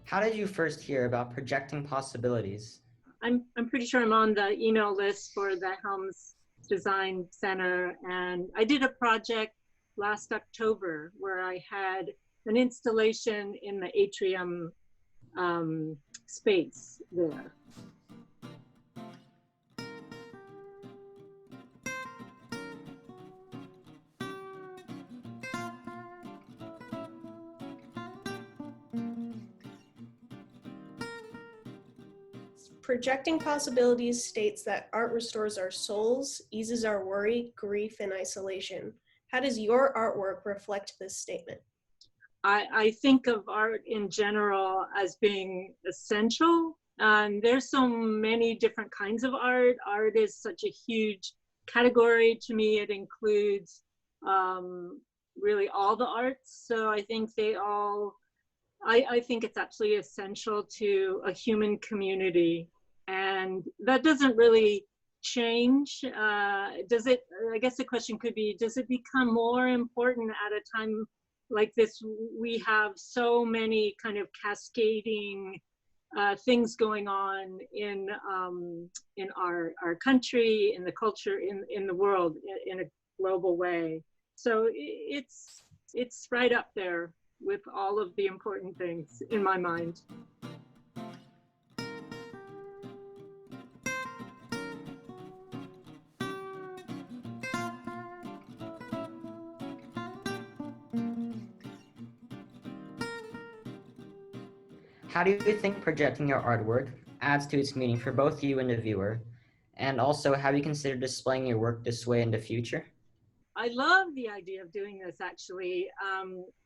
How did you first hear about projecting possibilities? I'm pretty sure I'm on the email list for the Helms Design Center, and I did a project last October where I had an installation in the atrium space there. Projecting possibilities states that art restores our souls, eases our worry, grief, and isolation. How does your artwork reflect this statement? I think of art in general as being essential. There's so many different kinds of art. Art is such a huge category to me. It includes really all the arts. So I think I think it's absolutely essential to a human community. And that doesn't really change. Does it, I guess the question could be, does it become more important at a time like this? We have so many kind of cascading things going on in our country, in the culture, in the world, in a global way. So it's right up there with all of the important things in my mind. How do you think projecting your artwork adds to its meaning for both you and the viewer? And also, have you considered displaying your work this way in the future? I love the idea of doing this, actually,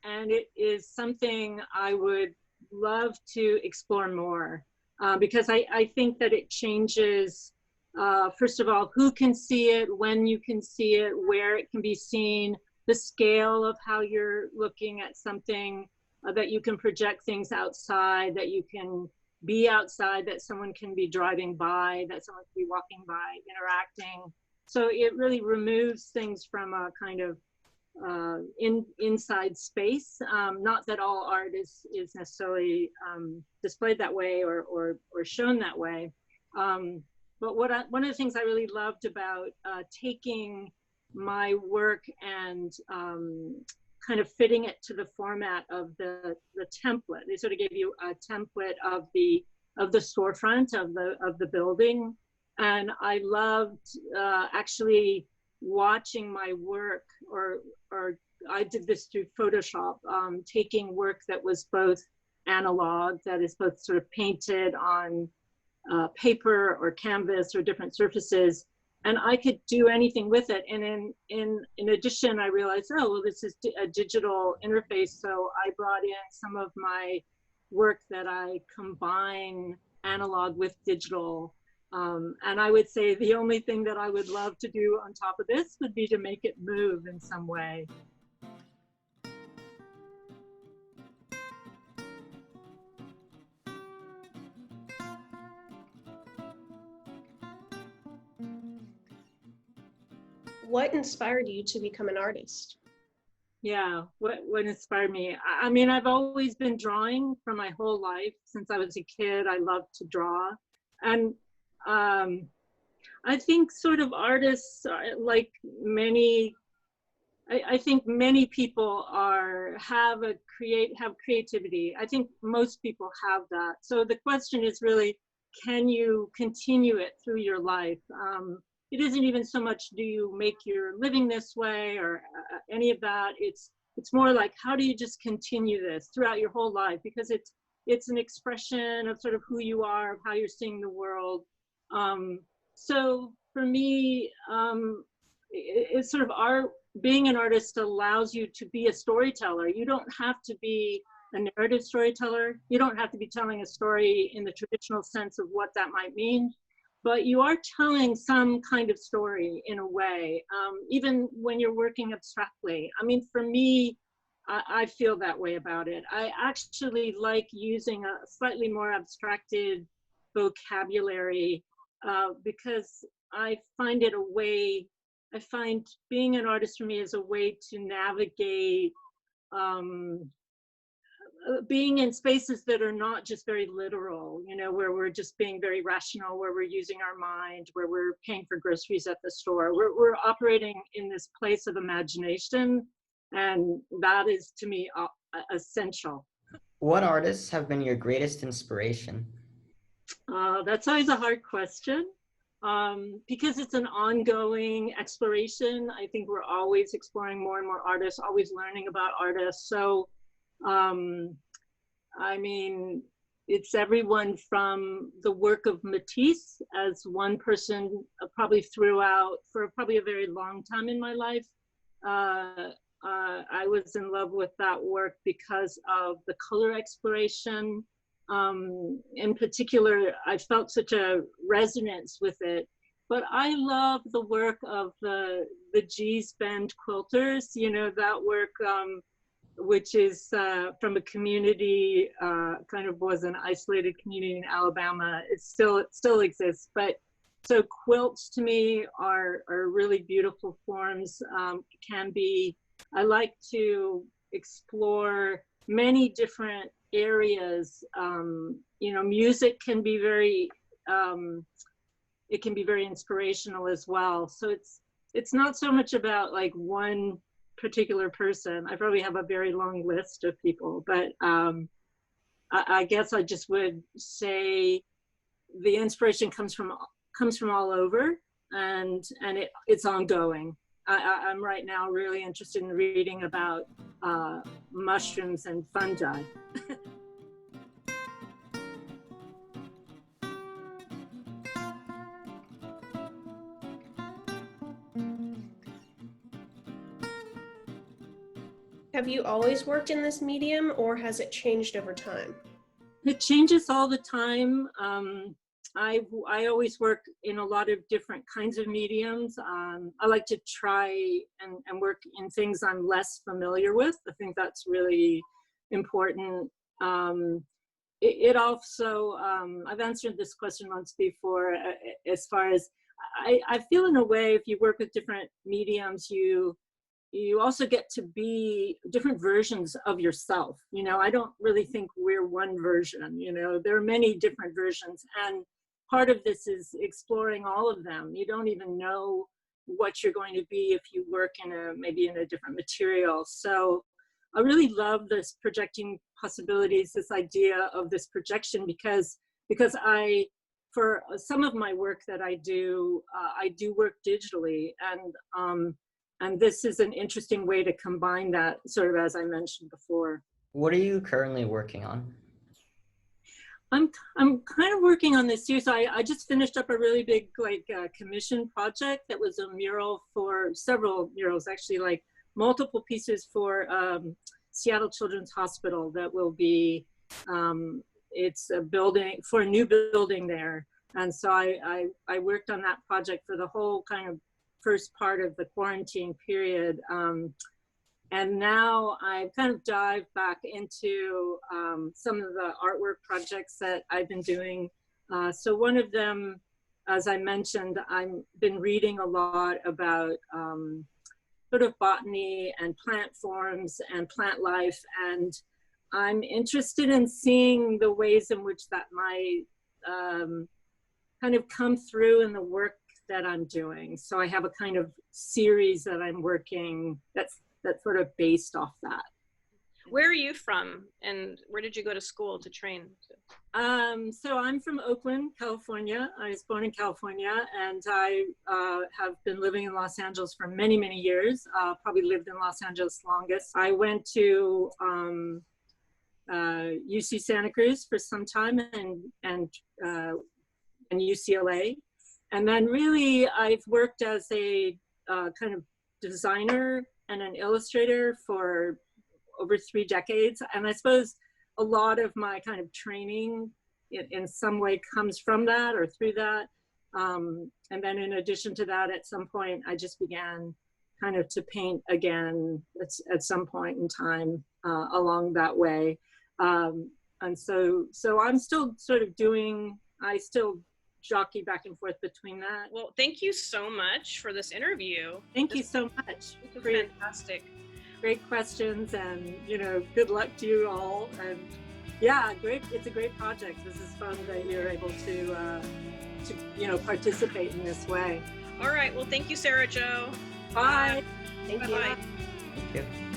and it is something I would love to explore more, because I think that it changes, first of all, who can see it, when you can see it, where it can be seen, the scale of how you're looking at something, that you can project things outside, that you can be outside, that someone can be driving by, that someone can be walking by, interacting. So it really removes things from a kind of inside space. Not that all art is necessarily displayed that way or shown that way. But one of the things I really loved about taking my work and kind of fitting it to the format of the template. They sort of gave you a template of the storefront of the building. And I loved actually watching my work, or I did this through Photoshop, taking work that was both analog, that is both sort of painted on paper or canvas or different surfaces, and I could do anything with it. And in addition, I realized, oh, well, this is a digital interface. So I brought in some of my work that I combine analog with digital. And I would say the only thing that I would love to do on top of this would be to make it move in some way. What inspired you to become an artist? Yeah, what inspired me? I mean, I've always been drawing for my whole life. Since I was a kid, I loved to draw. And I think sort of artists, like many, I think many people have creativity. I think most people have that. So the question is really, can you continue it through your life? It isn't even so much, do you make your living this way or any of that. It's more like, how do you just continue this throughout your whole life? Because it's an expression of sort of who you are, of how you're seeing the world. So for me, it's sort of being an artist allows you to be a storyteller. You don't have to be a narrative storyteller. You don't have to be telling a story in the traditional sense of what that might mean, but you are telling some kind of story in a way, even when you're working abstractly. I mean, for me, I feel that way about it. I actually like using a slightly more abstracted vocabulary because I find it a way, I find being an artist for me is a way to navigate being in spaces that are not just very literal, you know, where we're just being very rational, where we're using our mind, where we're paying for groceries at the store. We're operating in this place of imagination, and that is, to me, essential. What artists have been your greatest inspiration? That's always a hard question, because it's an ongoing exploration. I think we're always exploring more and more artists, always learning about artists. So, I mean, it's everyone from the work of Matisse as one person probably throughout for probably a very long time in my life. I was in love with that work because of the color exploration. In particular, I felt such a resonance with it. But I love the work of the G's Bend quilters, you know, that work, which is from a community, kind of was an isolated community in Alabama. It still exists. But so quilts to me are really beautiful forms, can be. I like to explore many different areas. You know, music can be very, it can be very inspirational as well. So it's not so much about like one particular person. I probably have a very long list of people, but I guess I just would say the inspiration comes from all over, and it's ongoing. I'm right now really interested in reading about mushrooms and fungi. Have you always worked in this medium, or has it changed over time? It changes all the time. I always work in a lot of different kinds of mediums. I like to try and work in things I'm less familiar with. I think that's really important. It also, I've answered this question once before, as far as, I feel in a way, if you work with different mediums, you also get to be different versions of yourself. You know, I don't really think we're one version, you know, there are many different versions. And part of this is exploring all of them. You don't even know what you're going to be if you work maybe in a different material. So I really love this projecting possibilities, this idea of this projection, because for some of my work that I do work digitally, and this is an interesting way to combine that, sort of as I mentioned before. What are you currently working on? I'm kind of working on this too. So I just finished up a really big commission project that was a mural for several murals, actually, like multiple pieces for Seattle Children's Hospital that will be, it's a building for a new building there. And so I worked on that project for the whole kind of first part of the quarantine period. And now I've kind of dived back into some of the artwork projects that I've been doing. So one of them, as I mentioned, I've been reading a lot about sort of botany and plant forms and plant life. And I'm interested in seeing the ways in which that might kind of come through in the work that I'm doing. So I have a kind of series that I'm working that's sort of based off that. Where are you from, and where did you go to school to train? So I'm from Oakland, California. I was born in California, and I have been living in Los Angeles for many, many years. Probably lived in Los Angeles longest. I went to UC Santa Cruz for some time, and UCLA. And then really I've worked as a kind of designer and an illustrator for over 3 decades. And I suppose a lot of my kind of training in some way comes from that or through that. And then in addition to that, at some point, I just began kind of to paint again at some point in time along that way. And so I'm still sort of I still jockey back and forth between that. Well, thank you so much for this interview. Thank you so much. Fantastic. great questions, and good luck to you all. And yeah, great. It's a great project. This is fun that you're able to participate in this way. All right. Well, thank you, Sarajo. Bye. Thank you. Bye-bye. Thank you.